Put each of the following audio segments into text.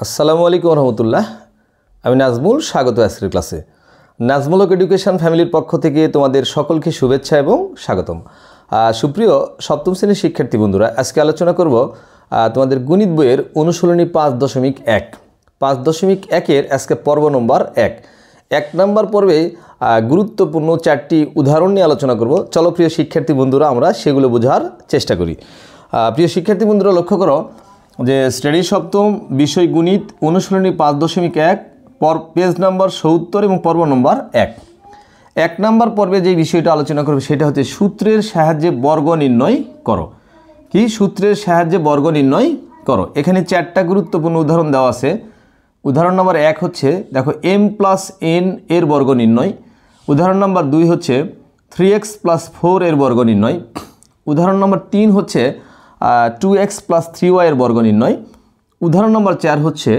আসসালামু আলাইকুম রহমতুল্লাহ। আমি নাজমুল, স্বাগত আজকের ক্লাসে। নাজমুলক এডুকেশন ফ্যামিলির পক্ষ থেকে তোমাদের সকলকে শুভেচ্ছা এবং স্বাগতম। সুপ্রিয় সপ্তম শ্রেণীর শিক্ষার্থী বন্ধুরা, আজকে আলোচনা করব তোমাদের গণিত বইয়ের অনুশীলনী 5.1 5.1-এর আজকে পর্ব নম্বর 1 নম্বর পর্বে গুরুত্বপূর্ণ 4টি উদাহরণ নিয়ে আলোচনা করব। চলো প্রিয় শিক্ষার্থী বন্ধুরা, আমরা সেগুলো বোঝার চেষ্টা করি। প্রিয় শিক্ষার্থী বন্ধুরা, লক্ষ্য করো যে শ্রেণী সপ্তম বিষয় গণিত অনুশীলনী 5.1 পেজ নম্বর 70 এবং পর্ব নম্বর 1 নম্বর পর্বে যে বিষয়টা আলোচনা করবে সেটা হচ্ছে সূত্রের সাহায্যে বর্গ নির্ণয় করো। কি সূত্রের সাহায্যে বর্গ নির্ণয় করো। এখানে 4টা গুরুত্বপূর্ণ উদাহরণ দেওয়া আছে। উদাহরণ নম্বর 1 হচ্ছে দেখো m+n এর বর্গ নির্ণয়। উদাহরণ নম্বর 2 হচ্ছে 3x+4 এর বর্গ নির্ণয়। উদাহরণ নম্বর 3 হচ্ছে 2x+3y এর বর্গ নির্ণয়। উদাহরণ নম্বর 4 হচ্ছে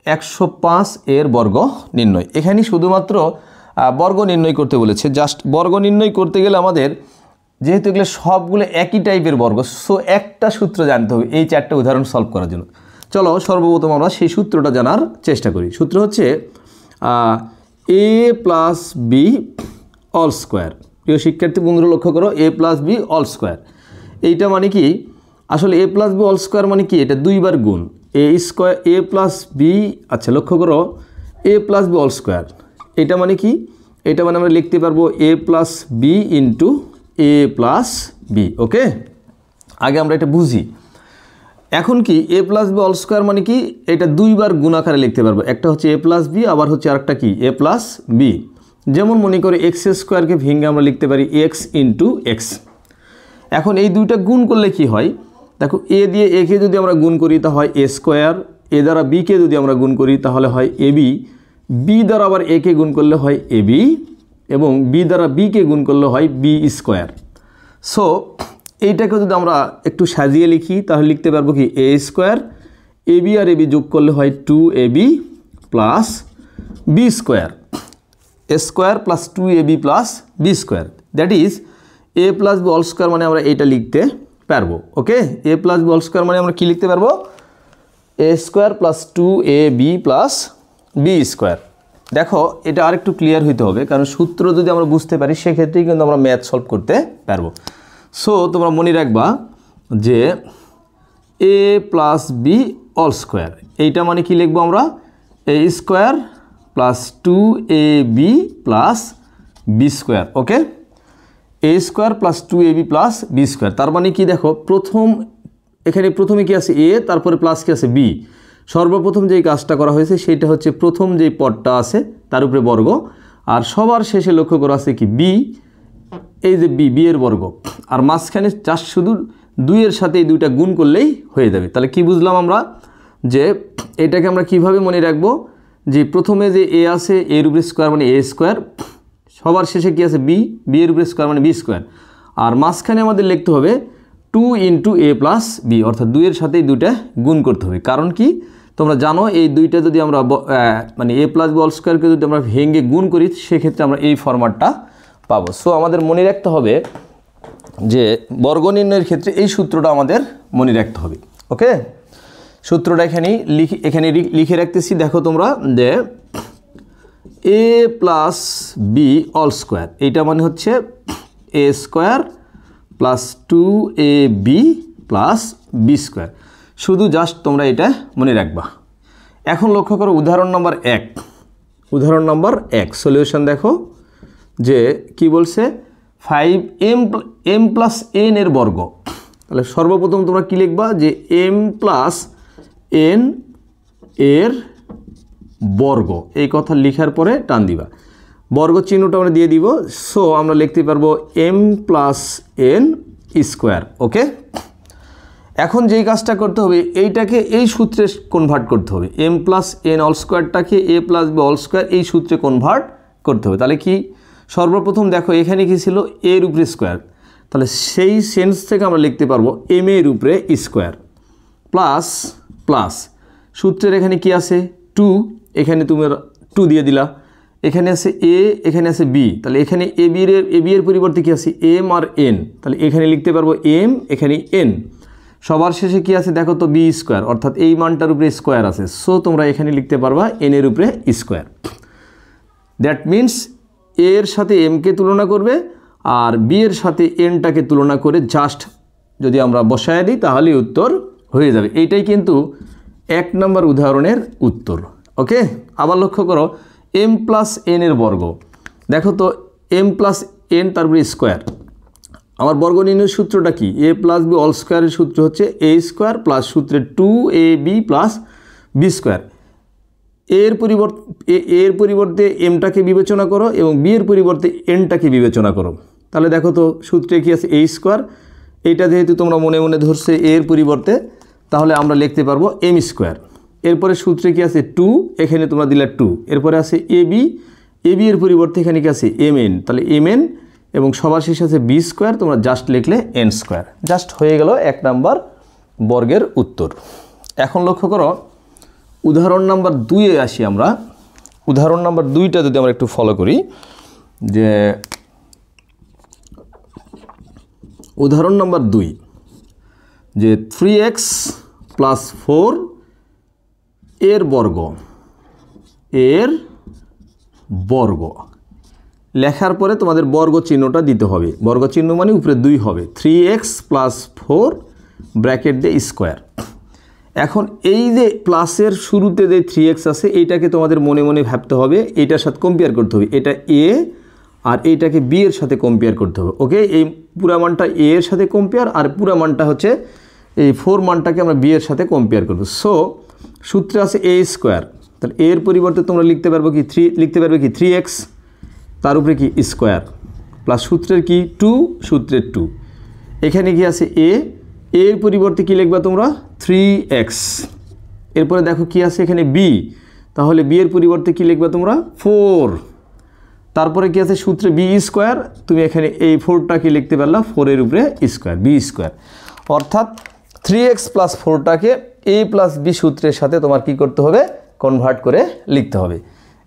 105 এর বর্গ নির্ণয়। এখানে শুধুমাত্র বর্গ নির্ণয় করতে বলেছে। জাস্ট বর্গ নির্ণয় করতে গেলে আমাদের যেহেতু এগুলো সবগুলো একই টাইপের বর্গ, সো একটা সূত্র জানতে হবে এই 4টা উদাহরণ সলভ করার জন্য। চলো সর্বপ্রথম আমরা সেই সূত্রটা জানার চেষ্টা করি। সূত্র হচ্ছে a+b² প্রিয় শিক্ষার্থী বন্ধুরা লক্ষ্য করো, a+b²। এইটা মানে কি, আসলে a+b² মানে কি, এটা দুইবার গুণ a+b। আচ্ছা লক্ষ্য করো a+b², এটা মানে কি, এটা মানে আমরা লিখতে পারবো a+b × a+b। ওকে, আগে আমরা এটা বুঝি। এখন কি a+b² মানে কি, এটা দুইবার গুণ আকারে লিখতে পারবো। একটা হচ্ছে a+b, আবার হচ্ছে আরেকটা কি a+b। যেমন মনে করে x² ভেঙে আমরা লিখতে পারি x × x। এখন এই দুইটা গুণ করলে কি হয়, দেখো a দিয়ে a কে যদি আমরা গুণ করি তা হয় a², a দ্বারা b কে যদি আমরা গুণ করি তাহলে হয় ab, b দ্বারা আবার a কে গুণ করলে হয় ab, এবং b দ্বারা b কে গুণ করলে হয় b²। সো এইটাকে যদি আমরা একটু সাজিয়ে লিখি তাহলে লিখতে পারবো কি a², ab আর ab যোগ করলে হয় 2ab + b², a² + 2ab + b²। That is a+b² মানে আমরা এটা লিখতে পারবো। ওকে, a+b² মানে আমরা কি লিখতে পারবো, a² + 2ab + b²। দেখো এটা আরেকটু ক্লিয়ার হইতে হবে, কারণ সূত্র যদি আমরা বুঝতে পারি সেক্ষেত্রেই কিন্তু আমরা ম্যাথ সলভ করতে পারবো। সো তোমরা মনে রাখবা যে a+b² এইটা মানে কি লিখবো আমরা, a² + 2ab + b²। ওকে, a² + 2ab + b²। তার মানে কি, দেখো এখানে প্রথমে কি আছে a, তারপরে প্লাস কি আছে b। সর্বপ্রথম যেই কাজটা করা হয়েছে সেটা হচ্ছে প্রথম যেই পদটা আছে তার উপরে বর্গ, আর সবার শেষে লক্ষ্য করা আছে কি b, এই যে b এর বর্গ, আর মাঝখানে জাস্ট শুধু 2 এর সাথে এই দুইটা গুণ করলেই হয়ে যাবে। তাহলে কি বুঝলাম আমরা, যে এটাকে আমরা কিভাবে মনে রাখবো, যে প্রথমে যে a আছে এর উপরে স্কোয়ার মানে a², সবার শেষে কি আছে b এর উপরে স্কোয়ার মানে b², আর মাঝখানে আমাদের লিখতে হবে 2 × a+b, অর্থাৎ 2 এর সাথে এই দুইটা গুণ করতে হবে। কারণ কি তোমরা জানো, এই দুইটা যদি আমরা মানে a+b² যদি আমরা ভেঙে গুণ করি সেক্ষেত্রে আমরা এই ফরম্যাটটা পাবো। সো আমাদের মনে রাখতে হবে যে বর্গ নির্ণয়ের ক্ষেত্রে এই সূত্রটা আমাদের মনে রাখতে হবে। ওকে, সূত্রটা এখানে লিখে রাখতেছি। দেখো তোমরা যে a+b² এইটা মানে হচ্ছে a² + 2ab + b²। শুধু জাস্ট তোমরা এটা মনে রাখবা। এখন লক্ষ্য করো উদাহরণ নম্বর 1 সলিউশন দেখো যে কি বলছে, 5m+n এর বর্গ। তাহলে সর্বপ্রথম তোমরা কি লিখবা, যে m+n এর বর্গ, এই কথা লেখার পরে টান দিবা, বর্গ চিহ্নটা আমরা দিয়ে দিব। সো আমরা লিখতে পারবো m+n²। ওকে, এখন যেই কাজটা করতে হবে এইটাকে এই সূত্রে কনভার্ট করতে হবে, m+n² a+b² এই সূত্রে কনভার্ট করতে হবে। তাহলে কি, সর্বপ্রথম দেখো এখানে কি ছিল এর উপরে স্কোয়ার, তাহলে সেই সেন্স থেকে আমরা লিখতে পারবো m এর উপরে স্কোয়ার প্লাস সূত্রের এখানে কি আছে 2, এখানে তুমি 2 দিয়ে দিলা, এখানে আছে a, এখানে আছে b, তাহলে এখানে ab এর পরিবর্তে কি আছে m আর n, তাহলে এখানে লিখতে পারবো m, এখানে n। সবার শেষে কি আছে দেখো তো বি স্কোয়ার, অর্থাৎ এই মানটার উপরে স্কোয়ার আছে। সো তোমরা এখানে লিখতে পারবা এন এর উপরে স্কোয়ার। দ্যাট মিন্স এর সাথে এমকে তুলনা করবে আর বি এর সাথে এনটাকে তুলনা করে জাস্ট যদি আমরা বসায় দিই তাহলেই উত্তর হয়ে যাবে। এইটাই কিন্তু 1 নম্বর উদাহরণের উত্তর। ওকে, আবার লক্ষ্য করো এম প্লাস এন এর বর্গ। দেখো তো এম প্লাস এন তারপরে স্কোয়ার। আমার বর্গ নির্ণয়ের সূত্রটা কি? এ প্লাস বি অল স্কোয়ারের সূত্র হচ্ছে এ স্কোয়ার প্লাস সূত্রে 2ab প্লাস বি স্কোয়ার। এর পরিবর্তে এমটাকে বিবেচনা করো এবং বি এর পরিবর্তে এনটাকে বিবেচনা করো। তাহলে দেখো তো সূত্রে কি আছে? এ স্কোয়ার। এইটা যেহেতু তোমরা মনে মনে ধরছে এর পরিবর্তে, তাহলে আমরা লিখতে পারবো এম স্কোয়ার। এরপরে সূত্রে কি আছে? 2, এখানে তোমরা দিলে 2। এরপরে আছে এবি এর পরিবর্তে এখানে কি আছে? M N. তাহলে এম এন এবং সবার শেষে আছে বি স্কোয়ার, তোমরা জাস্ট লিখলে এন স্কোয়ার। জাস্ট হয়ে গেল 1 নম্বর বর্গের উত্তর। এখন লক্ষ্য করো উদাহরণ নাম্বার 2-এ আসি আমরা। উদাহরণ নাম্বার 2টা যদি আমরা একটু ফলো করি, যে উদাহরণ নাম্বার 2 যে 3x প্লাস 4 এর বর্গ লেখার পরে তোমাদের বর্গ চিহ্নটা দিতে হবে। বর্গ চিহ্ন মানে উপরে 2 হবে। 3x প্লাস 4 ব্র্যাকেট দিয়ে স্কোয়ার। এখন এই যে প্লাসের শুরুতে যে 3x আছে এইটাকে তোমাদের মনে মনে ভাবতে হবে, এইটার সাথে কম্পেয়ার করতে হবে। এটা এ আর এইটাকে বি এর সাথে কম্পেয়ার করতে হবে। ওকে, এই পুরা মানটা এ এর সাথে কম্পেয়ার আর পুরা মানটা হচ্ছে এই 4 মানটাকে আমরা বি এর সাথে কম্পেয়ার করব। সো সূত্রে আছে এ স্কোয়ার। তাহলে এর পরিবর্তে তোমরা লিখতে পারবে কি 3x, তার উপরে কি স্কোয়ার প্লাস সূত্রের কি 2, সূত্রের 2। এখানে কি আছে এর পরিবর্তে কি লিখবা তোমরা? 3x। এরপরে দেখো কি আছে এখানে বি, তাহলে বি এর পরিবর্তে কি লিখবা তোমরা? 4। তারপরে কি আছে? সূত্রে বি স্কোয়ার। তুমি এখানে এই 4টা কি লিখতে পারলা? 4 এর উপরে স্কোয়ার, বি স্কোয়ার। অর্থাৎ 3x প্লাস 4টাকে a প্লাস বি সূত্রের সাথে তোমার কি করতে হবে? কনভার্ট করে লিখতে হবে।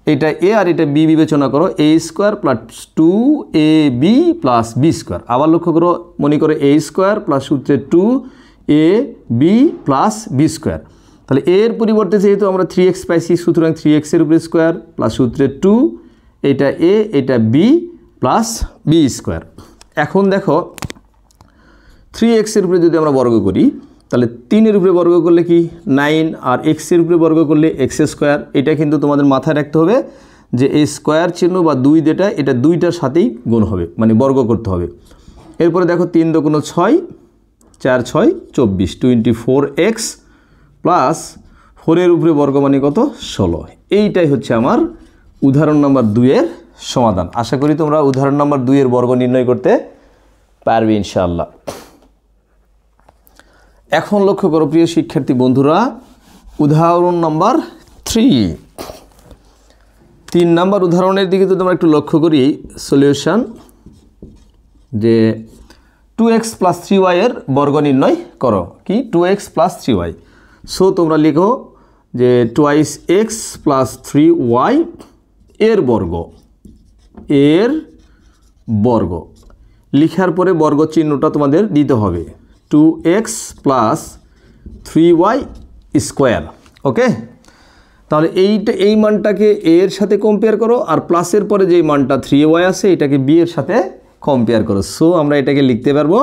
এটা এ আর এটা বি বিবেচনা করো, A square plus 2ab plus B square. আবার লক্ষ্য করো, মনে করো এ স্কোয়ার প্লাস সূত্রে 2ab প্লাস বি স্কোয়ার। তাহলে এর পরিবর্তে যেহেতু আমরা 3x পাইছি, সুতরাং 3x এর উপরে স্কোয়ার প্লাস সূত্রে 2, এটা এ এটা বি প্লাস বি স্কোয়ার। এখন দেখো 3x এর উপরে যদি আমরা বর্গ করি, তাহলে 3 এর উপরে বর্গ করলে কি 9 আর x এর উপরে বর্গ করলে x স্কোয়ার। এটা কিন্তু তোমাদের মাথায় রাখতে হবে যে এই স্কোয়ার চিহ্ন বা 2 যেটা, এটা 2টার সাথেই গুণ হবে, মানে বর্গ করতে হবে। এরপরে দেখো 3 দুগুণ 6, 4 6 24, 24x প্লাস 4 এর উপরে বর্গ মানে কত? 16। এইটাই হচ্ছে আমার উদাহরণ নাম্বার 2-এর সমাধান। আশা করি তোমরা উদাহরণ নাম্বার 2-এর বর্গ নির্ণয় করতে পারবে ইনশাআল্লাহ। এখন লক্ষ্য করো প্রিয় শিক্ষার্থী বন্ধুরা, উদাহরণ নাম্বার 3 নাম্বার উদাহরণের দিকে যদি আমরা একটু লক্ষ্য করি, সলিউশন যে 2x প্লাস 3y এর বর্গ নির্ণয় করো। কি? 2x plus 3y। সো তোমরা লিখো যে 2x প্লাস 3y এর বর্গ লিখার পরে বর্গ চিহ্নটা তোমাদের দিতে হবে 2x প্লাস 3y স্কোয়ার। ওকে, তাহলে এই মানটাকে a এর সাথে কম্পেয়ার করো আর প্লাসের পরে যেই মানটা 3y আছে এটাকে b এর সাথে কম্পেয়ার করো। সো আমরা এটাকে লিখতে পারবো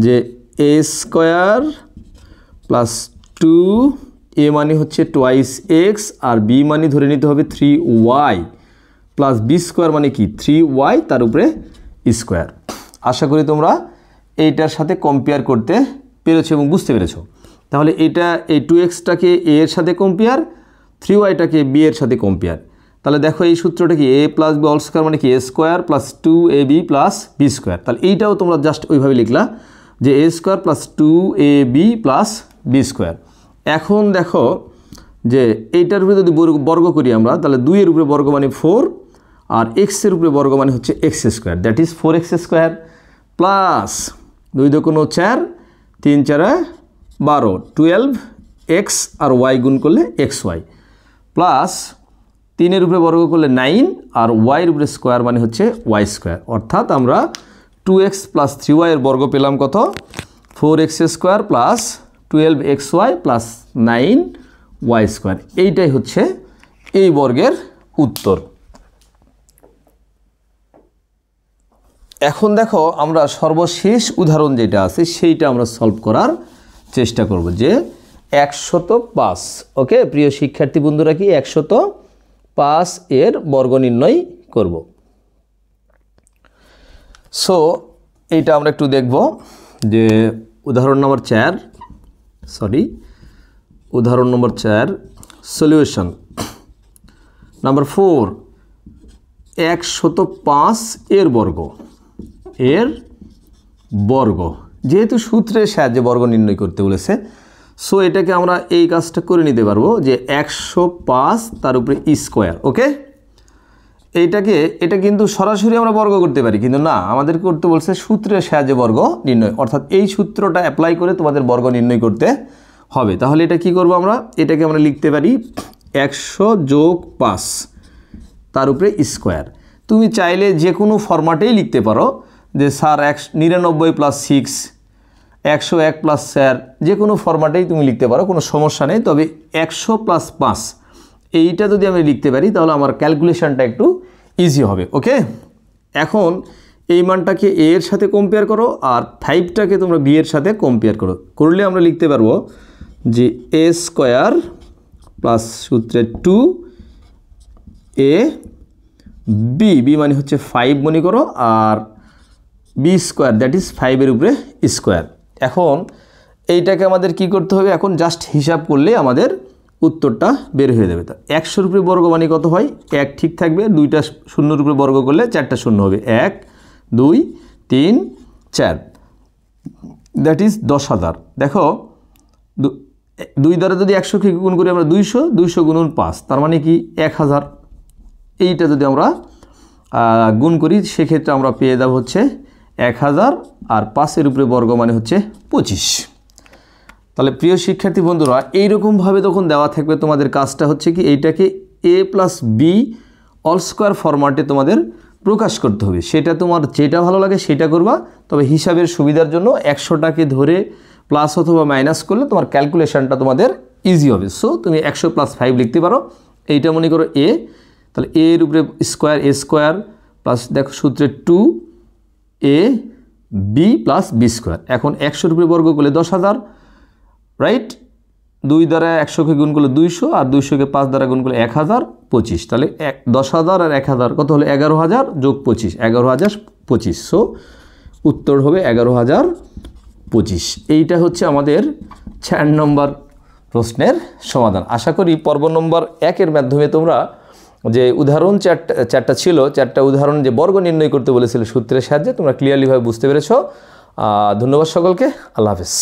যে a স্কোয়ার প্লাস 2a মানে হচ্ছে টুয়াইস x আর b মানে ধরে নিতে হবে 3y প্লাস b স্কোয়ার মানে কি 3y তার উপরে স্কোয়ার। আশা করি তোমরা এইটার সাথে কম্পেয়ার করতে পেরেছো এবং বুঝতে পেরেছো। তাহলে এটা এই 2xটাকে a এর সাথে কম্পেয়ার, 3yটাকে b এর সাথে কম্পেয়ার। তাহলে দেখো এই সূত্রটা কি a plus B all square মানে কি a স্কোয়ার plus 2ab plus B square. তাহলে এইটাও তোমরা জাস্ট ওইভাবে লিখলা যে a স্কোয়ার plus 2ab plus B square. এখন দেখো যে এইটার উপরে যদি বর্গ করি আমরা, তাহলে 2 এর উপরে বর্গ মানে 4 আর x এর উপরে বর্গ মানে হচ্ছে x square, that is 4x square plus 2 দুগুণ 4, 3 4 12, 12x আর y গুণ করলে xy প্লাস 3 এর উপরে বর্গ করলে 9 আর y এর উপরে স্কোয়ার মানে হচ্ছে y স্কোয়ার। অর্থাৎ আমরা 2x প্লাস 3y এর বর্গ পেলাম কত? 4x² plus 12xy plus 9y²। এইটাই হচ্ছে এই বর্গের উত্তর। এখন দেখো আমরা সর্বশেষ উদাহরণ যেটা আছে সেইটা আমরা সলভ করার চেষ্টা করব, যে 105। ওকে প্রিয় শিক্ষার্থী বন্ধুরা, কি 105 এর বর্গ নির্ণয় করব। সো এইটা আমরা একটু দেখব যে উদাহরণ নম্বর 4 সলিউশন নাম্বার 4, 105 এর বর্গ যেহেতু সূত্রের সাহায্যে বর্গ নির্ণয় করতে বলেছে, সো এটাকে আমরা এই কাজটা করে নিতে পারবো যে 105 তার উপরে স্কোয়ার। ওকে, এটা কিন্তু সরাসরি আমরা বর্গ করতে পারি, কিন্তু না, আমাদের করতে বলছে সূত্রের সাহায্যে বর্গ নির্ণয়, অর্থাৎ এই সূত্রটা অ্যাপ্লাই করে তোমাদের বর্গ নির্ণয় করতে হবে। তাহলে এটা কি করব আমরা, এটাকে আমরা লিখতে পারি 100 যোগ 5 তার উপরে স্কোয়ার। তুমি চাইলে যে কোনো ফরম্যাটেই লিখতে পারো, যে স্যার 99 প্লাস 6, 101 প্লাস 4, যে কোনো ফরম্যাটেই তুমি লিখতে পারো, কোনো সমস্যা নেই। তবে 100 প্লাস 5 এইটা যদি আমি লিখতে পারি তাহলে আমার ক্যালকুলেশনটা একটু ইজি হবে। ওকে, এখন এই মানটাকে a এর সাথে কম্পেয়ার করো আর 5টাকে তোমরা b এর সাথে কম্পেয়ার করলে আমরা লিখতে পারবো যে a² প্লাস সূত্রে 2ab, মানে হচ্ছে 5 মনে করো, আর b² দ্যাট ইজ 5 এর উপরে স্কোয়ার। এখন এইটাকে আমাদের কি করতে হবে, এখন জাস্ট হিসাব করলে আমাদের উত্তরটা বের হয়ে যাবে। তো 100 উপরে বর্গ মানে কত হয়, 1 ঠিক থাকবে, 2টা শূন্যর উপরে বর্গ করলে 4টা শূন্য হবে, 1 2 3 4, দ্যাট ইজ 10,000। দেখো 2 দ্বারা যদি 100কে গুণ করি আমরা 200 গুণন 5, তার মানে কি 1000। এইটা যদি আমরা গুণ করি সেক্ষেত্রে আমরা পেয়ে যাব হচ্ছে 1000, আর 5 এর উপরে বর্গ মানে হচ্ছে 25। তাহলে প্রিয় শিক্ষার্থী বন্ধুরা, এইরকমভাবে তখন দেওয়া থাকবে, তোমাদের কাজটা হচ্ছে কি এইটাকে a plus B all square ফরম্যাটে তোমাদের প্রকাশ করতে হবে। সেটা তোমার যেটা ভালো লাগে সেটা করবা, তবে হিসাবের সুবিধার জন্য 100টাকে ধরে প্লাস অথবা মাইনাস করলে তোমার ক্যালকুলেশনটা তোমাদের ইজি হবে। সো তুমি 100 প্লাস 5 লিখতে পারো, এইটা মনে করো a, তাহলে a এর উপরে স্কোয়ার a² প্লাস দেখো সূত্রে 2ab প্লাস b²। এখন 100 উপরে বর্গ করলে 10,000, রাইট। 2 দ্বারা 100কে গুণ করলে 200, আর 200কে 5 দ্বারা গুণ করলে 1025। তাহলে 10,000 আর 1000 কত হলো, 11,000 যোগ 25, 11,025। সো উত্তর হবে 11,025। এইটা হচ্ছে আমাদের 4 নম্বর প্রশ্নের সমাধান। আশা করি পর্ব নম্বর 1-এর মাধ্যমে তোমরা যে উদাহরণ চারটা ছিল, 4টা উদাহরণ যে বর্গ নির্ণয় করতে বলেছিল সূত্রের সাহায্যে, তোমরা ক্লিয়ারলিভাবে বুঝতে পেরেছো। ধন্যবাদ সকলকে, আল্লাহ হাফেজ।